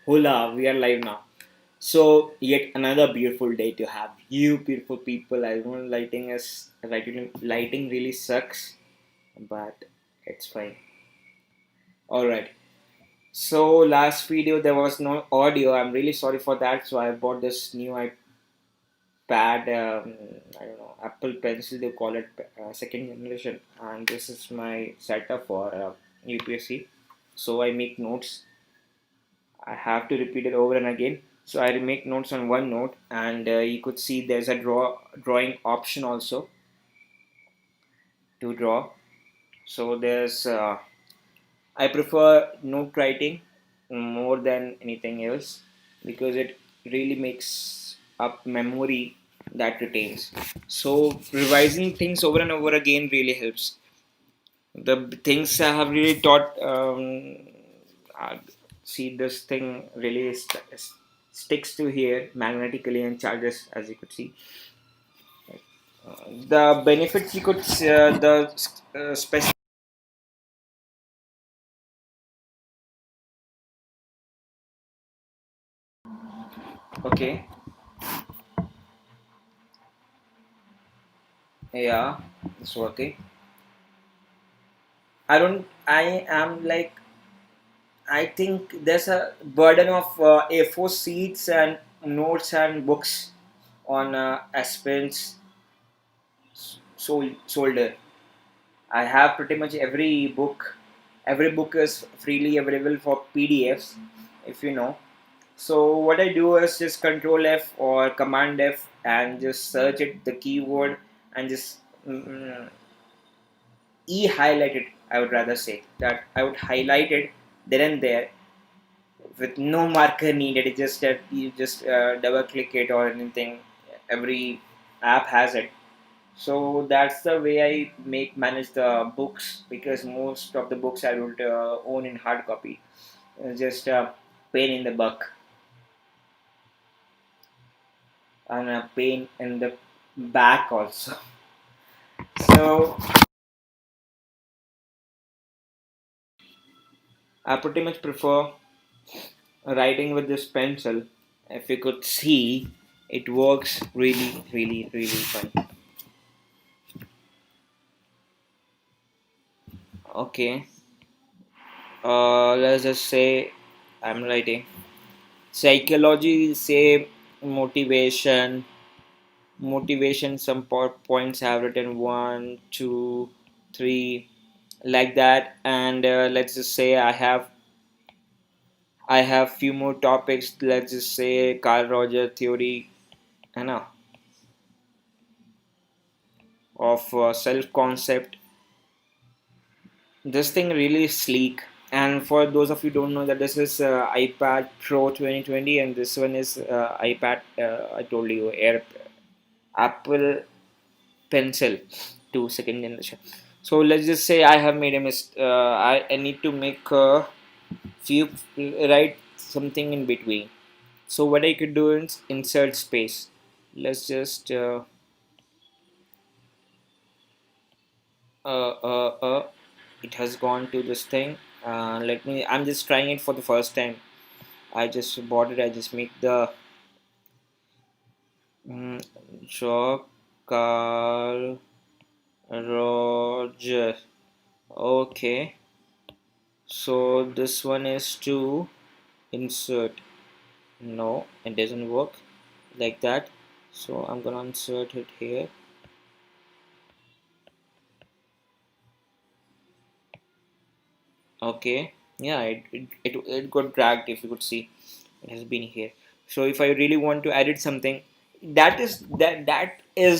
Hola, we are live now. So yet another beautiful day to have you beautiful people. I know lighting really sucks, but it's fine. Alright. So last video there was no audio. I'm really sorry for that. So I bought this new iPad. I don't know, Apple Pencil. They call it second generation, and this is my setup for UPSC. So I make notes. I have to repeat it over and again. So I make notes on one note, and you could see there's a drawing option also to draw. So there's I prefer note writing more than anything else because it really makes up memory that retains. So revising things over and over again really helps. The things I have really taught. Uh, See, this thing really sticks to here magnetically and charges, as you could see. The benefits you could the specific. Okay, yeah, it's working. I don't. I am like. I think there's a burden of A4 sheets and notes and books on aspirants' shoulder. I have pretty much every book. Every book is freely available for PDFs, if you know. So what I do is just Control F or Command F and just search it the keyword and just highlight it. I would rather say that I would highlight it then and there with no marker needed. It just that you just double click it or anything. Every app has it. So that's the way I make manage the books because most of the books I would own in hard copy. Just a pain in the buck and a pain in the back also. So I pretty much prefer writing with this pencil. If you could see, it works really, really, really fine. Okay, let's just say I'm writing. Psychology say motivation. Motivation. Some points I have written one, two, three, like that. And let's just say I have few more topics. Let's just say Carl Roger theory, you know, of self concept. This thing really is sleek. And for those of you who don't know that this is iPad Pro 2020 and this one is iPad. I told you Air Apple Pencil to second generation. So let's just say I have made a mistake. I need to make a few write something in between. So what I could do is insert space. Let's just uh, uh, uh, it has gone to this thing. Let me. I'm just trying it for the first time. I just bought it. I just make the mm, Carl Roger. Okay, so this one is to insert. No, it doesn't work like that. So I'm gonna insert it here. Okay, yeah, it got dragged. If you could see, it has been here. So if I really want to edit something, that is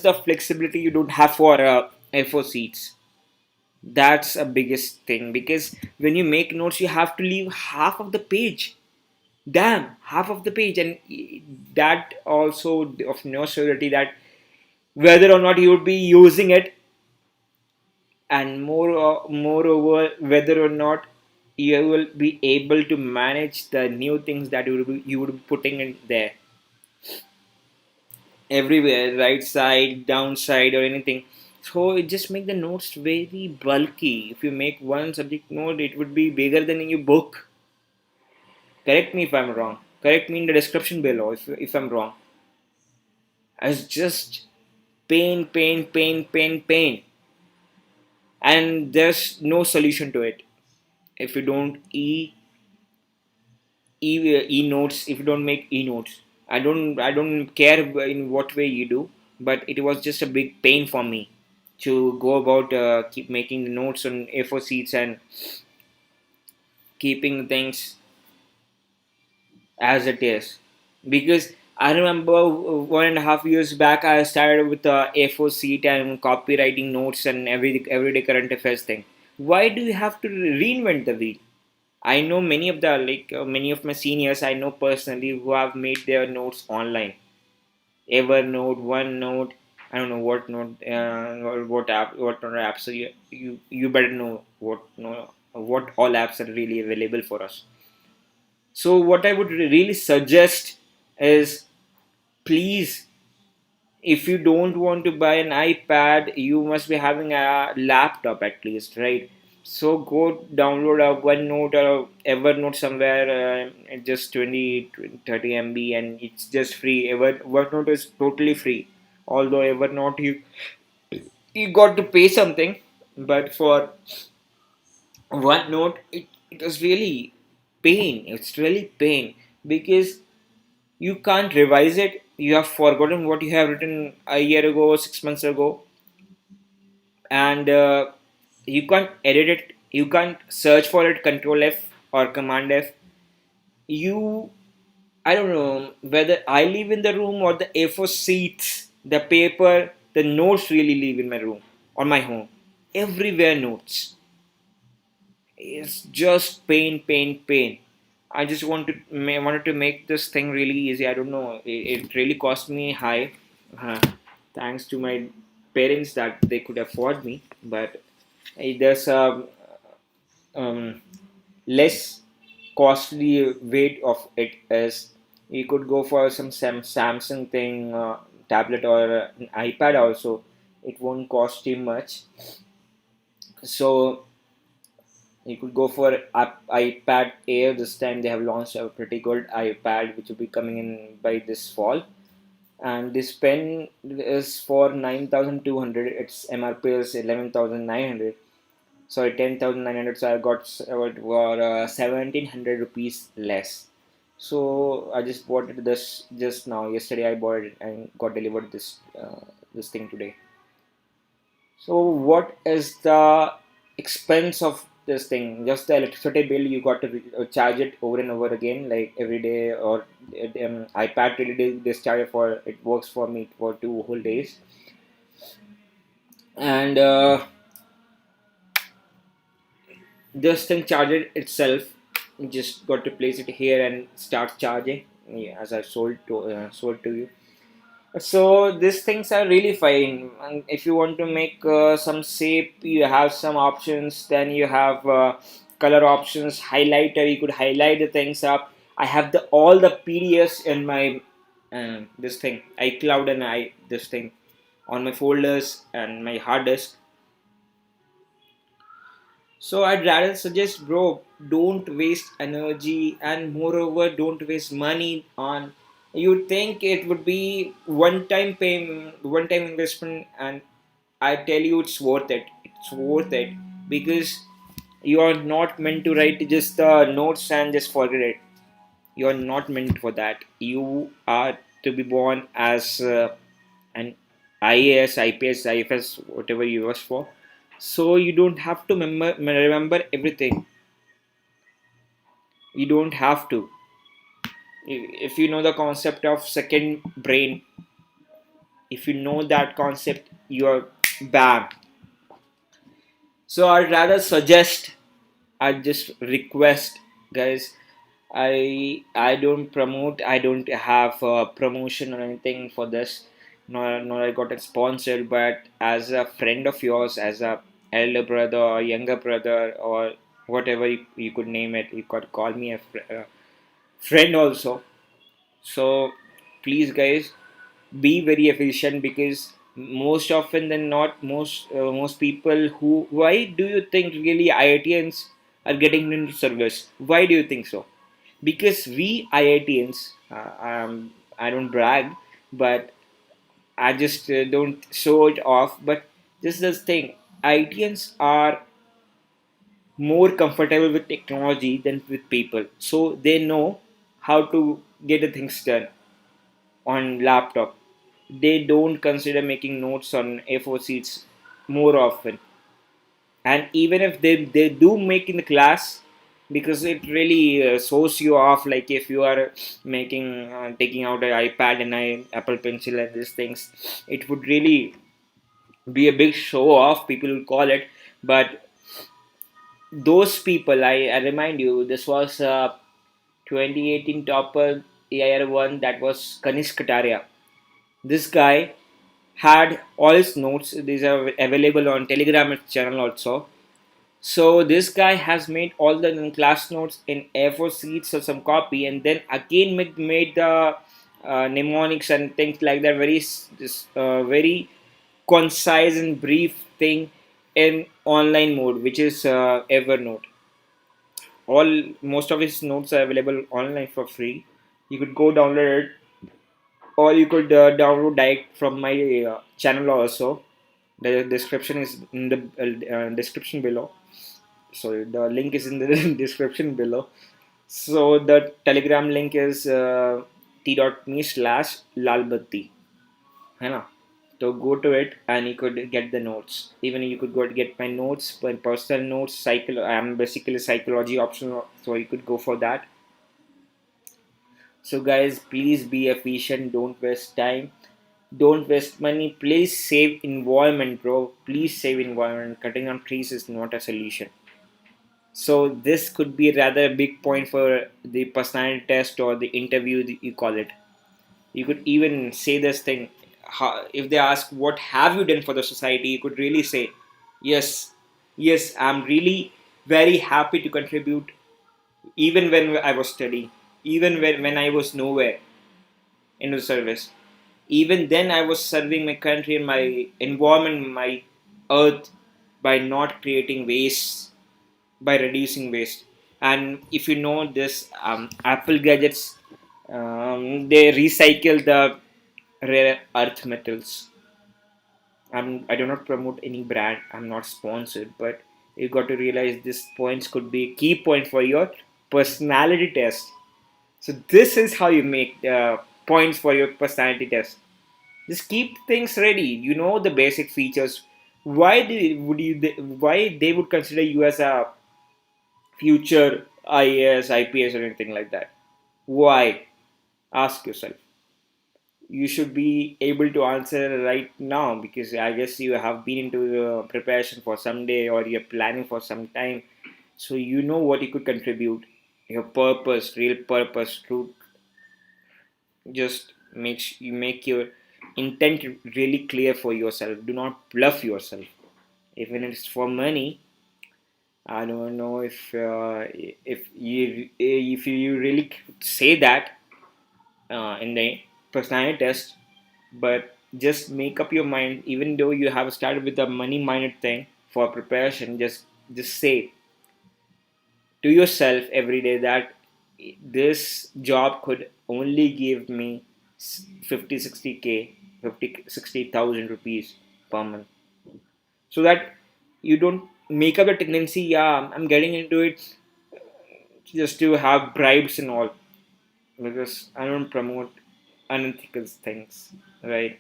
the flexibility you don't have for A4 sheets. That's a biggest thing because when you make notes, you have to leave half of the page. Damn, half of the page, and that also of no surety that whether or not you would be using it, and moreover whether or not you will be able to manage the new things that you would be putting in there everywhere, right side, downside, or anything. So it just make the notes very bulky. If you make one subject note, it would be bigger than in your book. Correct me if I'm wrong. Correct me in the description below if I'm wrong. It's just pain, pain, pain, pain, pain, and there's no solution to it. If you don't e notes, if you don't make e notes, I don't care in what way you do, but it was just a big pain for me to go about keep making the notes on A4 sheets and keeping things as it is. Because I remember 1.5 years back, I started with a A4 sheet and copywriting notes and everyday current affairs thing. Why do you have to reinvent the wheel? I know many of my seniors I know personally who have made their notes online. Evernote, OneNote, I don't know what note, or what app, what not app. So you better know what all apps are really available for us. So what I would really suggest is, please, if you don't want to buy an iPad, you must be having a laptop at least, right? So go download a OneNote or Evernote somewhere, just 20, 30 MB, and it's just free. OneNote is totally free. Although Evernote, you got to pay something, but for OneNote, it was really pain. It's really pain because you can't revise it. You have forgotten what you have written a year ago or 6 months ago, and you can't edit it. You can't search for it. Control F or Command F. You, I don't know whether I live in the room or the A4 seats, the paper, the notes really live in my room or my home. Everywhere notes. It's just pain, pain, pain. I just wanted to make this thing really easy. I don't know. It really cost me high, uh, thanks to my parents that they could afford me. But there's a um, less costly weight of it is you could go for some Samsung thing, tablet or an iPad also. It won't cost you much. So you could go for iPad Air. This time they have launched a pretty good iPad which will be coming in by this fall. And this pen is for 9,200. Its MRP is 11,900. Sorry, 10,900. So I got it for 1,700 rupees less. So I just bought it this just now. Yesterday I bought it and got delivered this thing today. So what is the expense of this thing? Just the electricity bill. You got to charge it over and over again, like every day. Or iPad really discharge it for it works for me for 2 whole days. And this thing charges itself. You just got to place it here and start charging. Yeah, as I sold to you. So these things are really fine. And if you want to make some shape, you have some options. Then you have color options, highlighter. You could highlight the things up. I have the all the PDFs in my this thing iCloud, and I this thing on my folders and my hard disk. So I'd rather suggest, bro, don't waste energy, and moreover, don't waste money on. You think it would be one-time payment, one-time investment, and I tell you, it's worth it. It's worth it because you are not meant to write just the notes and just forget it. You are not meant for that. You are to be born as an IAS, IPS, IFS, whatever you was for. So you don't have to remember everything. You don't have to. If you know the concept of second brain, if you know that concept, you're bam. So I'd rather suggest, I just request, guys. I don't promote. I don't have a promotion or anything for this. Nor I got it sponsored. But as a friend of yours, as a elder brother or younger brother or whatever you could name it, you could call me a friend also. So please, guys, be very efficient because most often than not, most people who, why do you think really IITians are getting into service? Why do you think so? because we IITians, I don't brag, but I just don't show it off. But this thing, IITians are more comfortable with technology than with people, so they know how to get the things done on laptop. They don't consider making notes on A4 sheets more often, and even if they do make in the class, because it really shows you off, like if you are making taking out an iPad and an Apple Pencil and these things, it would really be a big show off, people will call it. But those people, I remind you, this was 2018 topper AIR one, that was Kanish Kataria. This guy had all his notes, these are available on Telegram channel also. So this guy has made all the class notes in A4 sheets or some copy, and then again made the mnemonics and things like that, very concise and brief thing in online mode, which is Evernote. All Most of his notes are available online for free. You could go download it, or you could download direct from my channel also. The description is in the description below. So the link is in the description below. So the Telegram link is t.me/lalbatti, है ना? So go to it and you could get the notes. Even you could go to get my notes, my personal notes. I'm basically psychology optional, so you could go for that. So guys, please be efficient. Don't waste time. Don't waste money. Please save environment, bro. Please save environment. Cutting down trees is not a solution. So this could be rather a big point for the personality test or the interview that you call it. You could even say this thing. If they ask what have you done for the society, you could really say, yes, yes, I'm really very happy to contribute. Even when I was studying, even when I was nowhere in the service, even then I was serving my country and my environment, my earth, by not creating waste, by reducing waste. And if you know this, Apple gadgets, they recycle the rare earth metals. I do not promote any brand, I'm not sponsored, but you got to realize this points could be a key point for your personality test. So this is how you make points for your personality test. Just keep things ready, you know the basic features. Why they would consider you as a future IAS, IPS, or anything like that? Why? Ask yourself. You should be able to answer right now, because I guess you have been into the preparation for some day, or you're planning for some time. So you know what you could contribute. Your purpose, real purpose, true. Just you make your intent really clear for yourself. Do not bluff yourself. Even if it's for money, I don't know if you really say that in the personality test, but just make up your mind. Even though you have started with the money-minded thing for preparation, just say to yourself every day that this job could only give me 50, 60K, 50, 60,000 rupees per month, so that you don't make up the tendency, yeah, I'm getting into it just to have bribes and all, because I don't promote unethical things, right?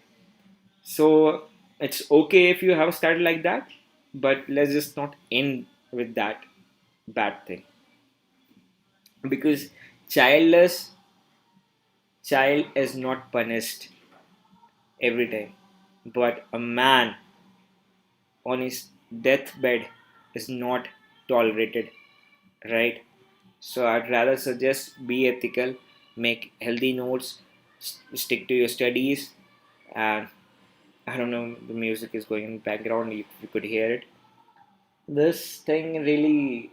So it's okay if you have started like that, but let's just not end with that bad thing, because childless child is not punished every time, but a man on his deathbed is not tolerated, right? So I'd rather suggest be ethical, make healthy notes, stick to your studies, and I don't know, the music is going in the background, you could hear it. This thing really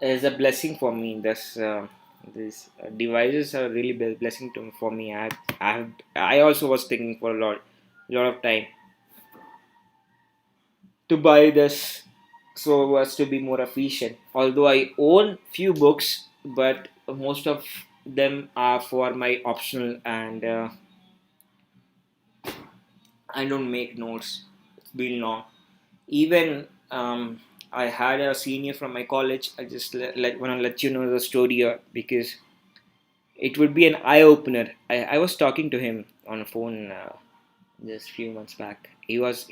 is a blessing for me. These devices are really blessing for me. I also was thinking for lot of time to buy this, so as to be more efficient. Although I own few books, but most of them are for my optional, and I don't make notes. It's been long. Even I had a senior from my college. I just want to let you know the story here because it would be an eye opener. I was talking to him on a phone just a few months back. He was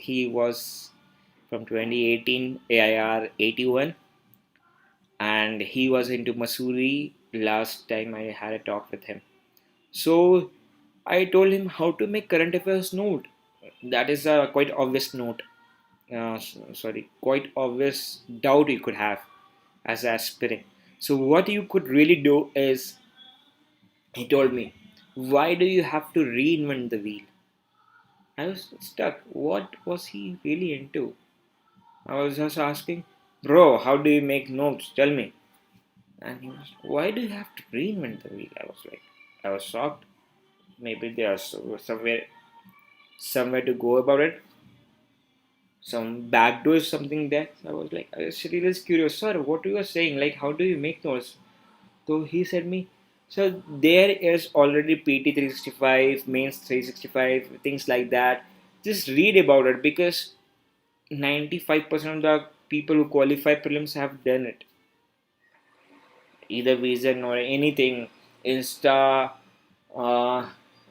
from 2018 AIR 81, and he was into Masuri last time I had a talk with him. So I told him how to make current affairs note. That is a quite obvious note. Sorry, quite obvious doubt you could have as an aspirant. So what you could really do is, he told me, why do you have to reinvent the wheel? I was stuck. What was he really into? I was just asking, bro, how do you make notes? Tell me. And he was, why do you have to reinvent the wheel? I was shocked. Maybe there's somewhere to go about it, some backdoor something there. I was like, I was really curious, sir. What you are saying? Like, how do you make notes? So he said me, so there is already PT 365, mains 365, things like that. Just read about it because 95% of the people who qualify prelims have done it, either Vision or anything, Insta,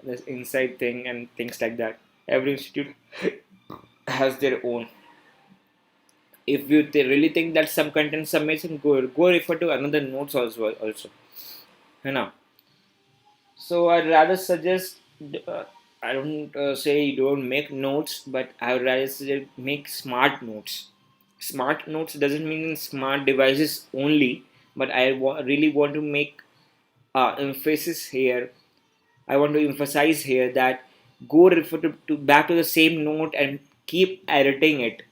this inside thing and things like that. Every institute has their own. If you really think that some contents are missing, go refer to another notes also. You know. So I'd rather suggest. Uh, I don't say you don't make notes, but I would rather suggest make smart notes. Smart notes doesn't mean smart devices only, but really want to make emphasis here. I want to emphasize here that go refer to back to the same note and keep editing it,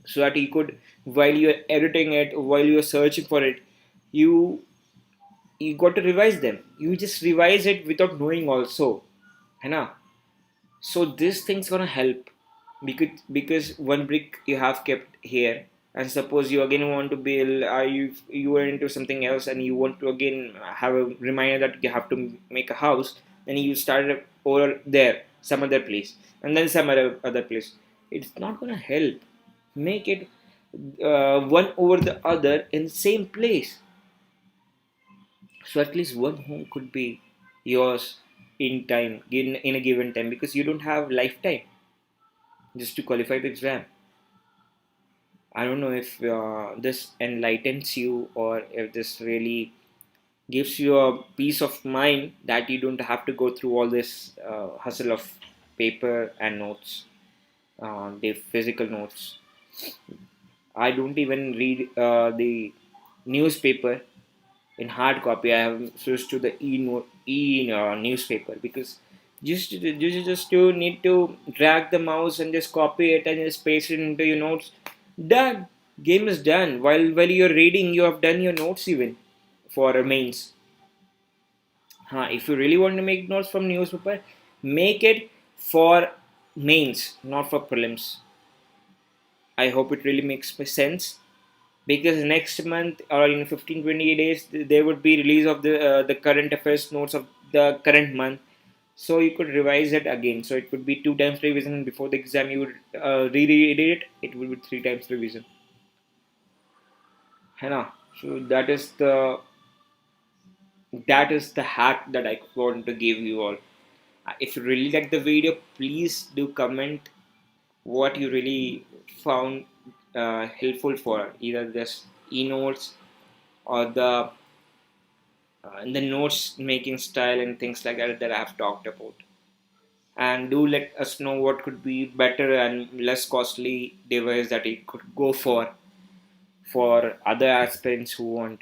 so that you could, while you're editing it, while you're searching for it, you you got to revise them. You just revise it without knowing also, है ना? So this thing's gonna help, because one brick you have kept here, and suppose you again want to build, you were into something else and you want to again have a reminder that you have to make a house, then you started over there some other place, and then some other place. It's not gonna help. Make it one over the other in the same place, so at least one home could be yours in a given time, because you don't have lifetime just to qualify the exam. I don't know if this enlightens you, or if this really gives you a peace of mind that you don't have to go through all this hustle of paper and notes, the physical notes. I don't even read the newspaper in hard copy. I have switched to the newspaper, because you just need to drag the mouse and just copy it and just paste it into your notes. Done. Game is done. While you're reading, you have done your notes even for mains. If you really want to make notes from newspaper, make it for mains, not for prelims. I hope it really makes sense, because next month or in 15-20 days there would be release of the current affairs notes of the current month, so you could revise it again. So it would be 2 times revision. Before the exam you would reread it, it would be 3 times revision, है ना? So that is the hack that I want to give you all. If you really like the video, please do comment what you really found helpful for either this e-notes or the notes making style and things like that I have talked about. And do let us know what could be better and less costly device that it could go for other aspirants who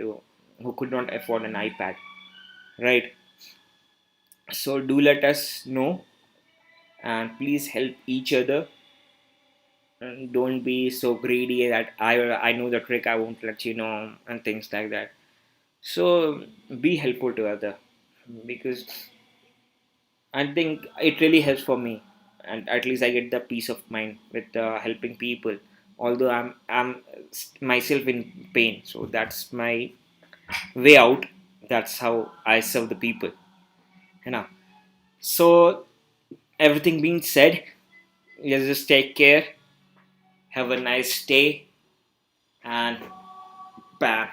could not afford an iPad, right? So do let us know, and please help each other, and don't be so greedy that I know the trick, I won't let you know, and things like that. So be helpful to other, because I think it really helps for me, and at least I get the peace of mind with helping people. Although I'm myself in pain, so that's my way out. That's how I serve the people. You know. So everything being said, let's just take care. Have a nice day and bam.